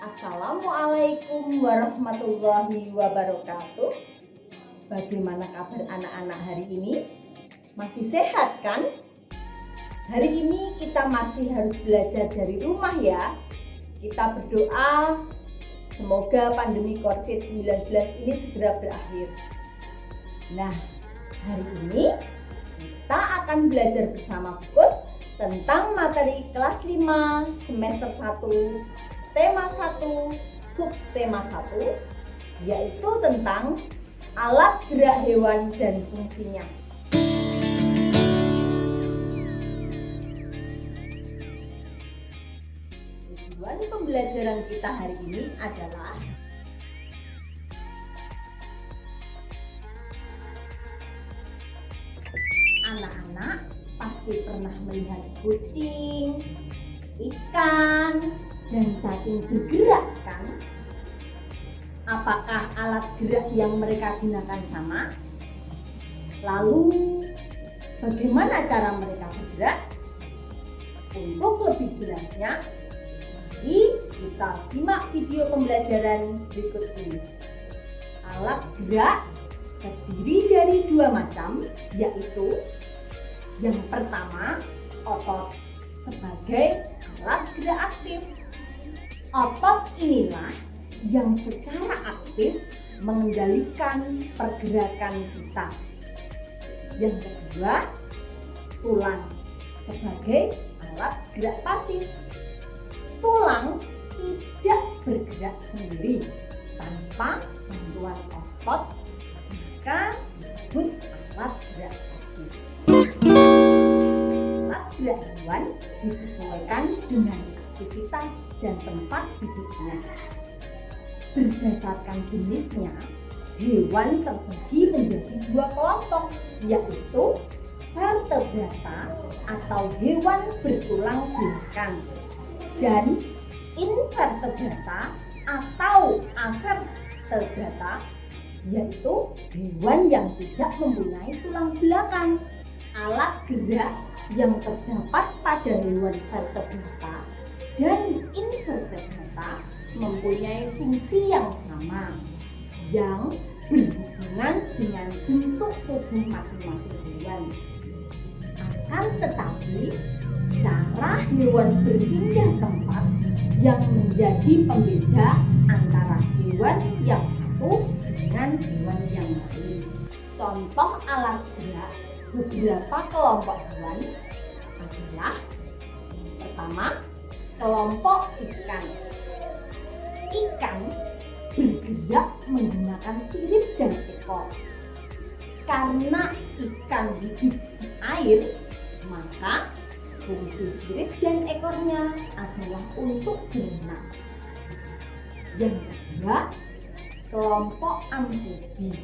Assalamualaikum warahmatullahi wabarakatuh. Bagaimana kabar anak-anak hari ini? Masih sehat kan? Hari ini kita masih harus belajar dari rumah ya. Kita berdoa semoga pandemi COVID-19 ini segera berakhir. Nah, hari ini kita akan belajar bersama Gus tentang materi kelas 5 semester 1 tema 1, subtema 1, yaitu tentang alat gerak hewan dan fungsinya. Tujuan pembelajaran kita hari ini adalah anak-anak pasti pernah melihat kucing, ikan, dan cacing bergerak kan? Apakah alat gerak yang mereka gunakan sama? Lalu bagaimana cara mereka bergerak? Untuk lebih jelasnya, mari kita simak video pembelajaran berikut ini. Alat gerak terdiri dari dua macam, yaitu yang pertama otot sebagai alat gerak aktif. Otot inilah yang secara aktif mengendalikan pergerakan kita. Yang kedua, tulang sebagai alat gerak pasif. Tulang tidak bergerak sendiri tanpa bantuan otot, maka disebut alat gerak pasif. Alat gerak hewan disesuaikan dengan aktivitas dan tempat hidupnya. Berdasarkan jenisnya, hewan terbagi menjadi dua kelompok, yaitu vertebrata atau hewan bertulang belakang dan invertebrata atau avertebrata, yaitu hewan yang tidak mempunyai tulang belakang. Alat gerak yang terdapat pada hewan vertebrata dan invertebrata mempunyai fungsi yang sama yang berhubungan dengan bentuk tubuh masing-masing hewan. Akan tetapi, cara hewan berpindah tempat yang menjadi pembeda antara hewan yang satu dengan hewan yang lain. Contoh alat gerak beberapa kelompok hewan adalah: pertama, kelompok ikan. Ikan bergerak menggunakan sirip dan ekor. Karena ikan hidup di air, maka fungsi sirip dan ekornya adalah untuk berenang. Yang kedua, kelompok amfibi.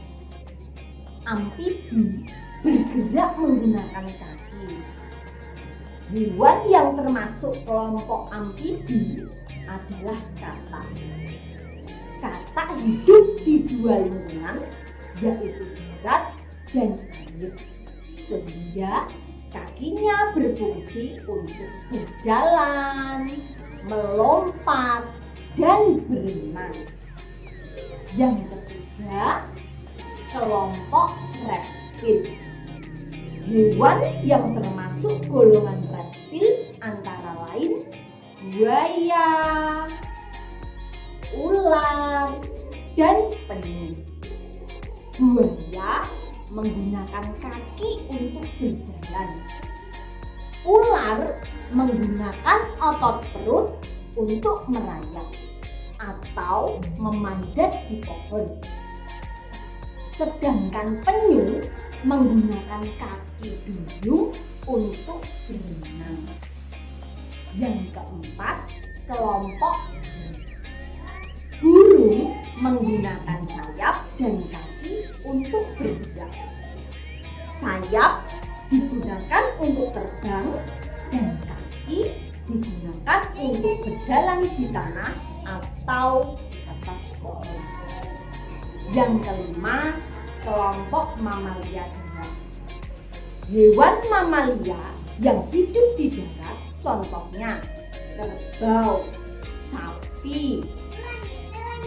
Amfibi bergerak menggunakan kaki. Hewan yang termasuk kelompok amfibi adalah katak. Katak hidup di dua lingkungan, yaitu darat dan air, sehingga kakinya berfungsi untuk berjalan, melompat, dan berenang. Yang ketiga, kelompok reptil. Hewan yang termasuk golongan reptil antara lain buaya, ular, dan penyu. Buaya menggunakan kaki untuk berjalan. Ular menggunakan otot perut untuk merayap atau memanjat di pohon. Sedangkan penyu menggunakan kaki duyung untuk berenang. Yang keempat, kelompok burung menggunakan sayap dan kaki untuk bergerak. Sayap digunakan untuk terbang dan kaki digunakan untuk berjalan di tanah atau di atas pohon. Yang kelima, kelompok mamalia darat. Hewan mamalia yang hidup di darat contohnya kerbau, sapi,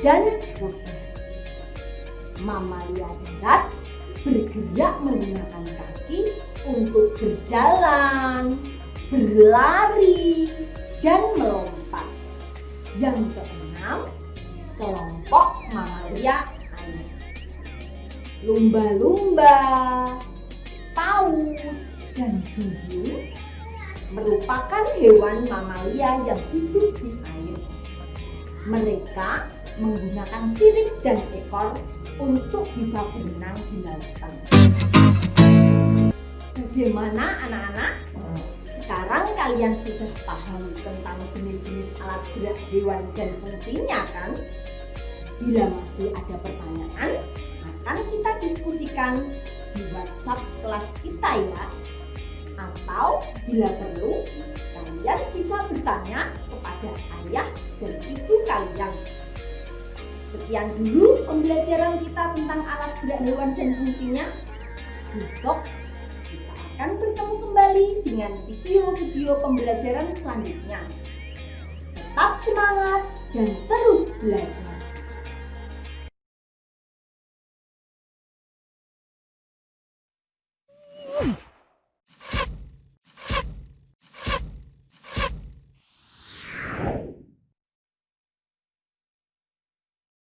dan roda. Mamalia darat bergerak menggunakan kaki untuk berjalan, berlari, dan melompat. Yang keenam, kelompok mamalia air. Lumba-lumba, paus, dan duyung merupakan hewan mamalia yang hidup di air. Mereka menggunakan sirip dan ekor untuk bisa berenang di lautan. Bagaimana anak-anak? Sekarang kalian sudah paham tentang jenis-jenis alat gerak hewan dan fungsinya kan? Bila masih ada pertanyaan, akan kita diskusikan di WhatsApp kelas kita ya. Atau bila perlu, kalian bisa bertanya kepada ayah dan ibu kalian. Sekian dulu pembelajaran kita tentang alat gerak hewan dan fungsinya. Besok kita akan bertemu kembali dengan video-video pembelajaran selanjutnya. Tetap semangat dan terus belajar.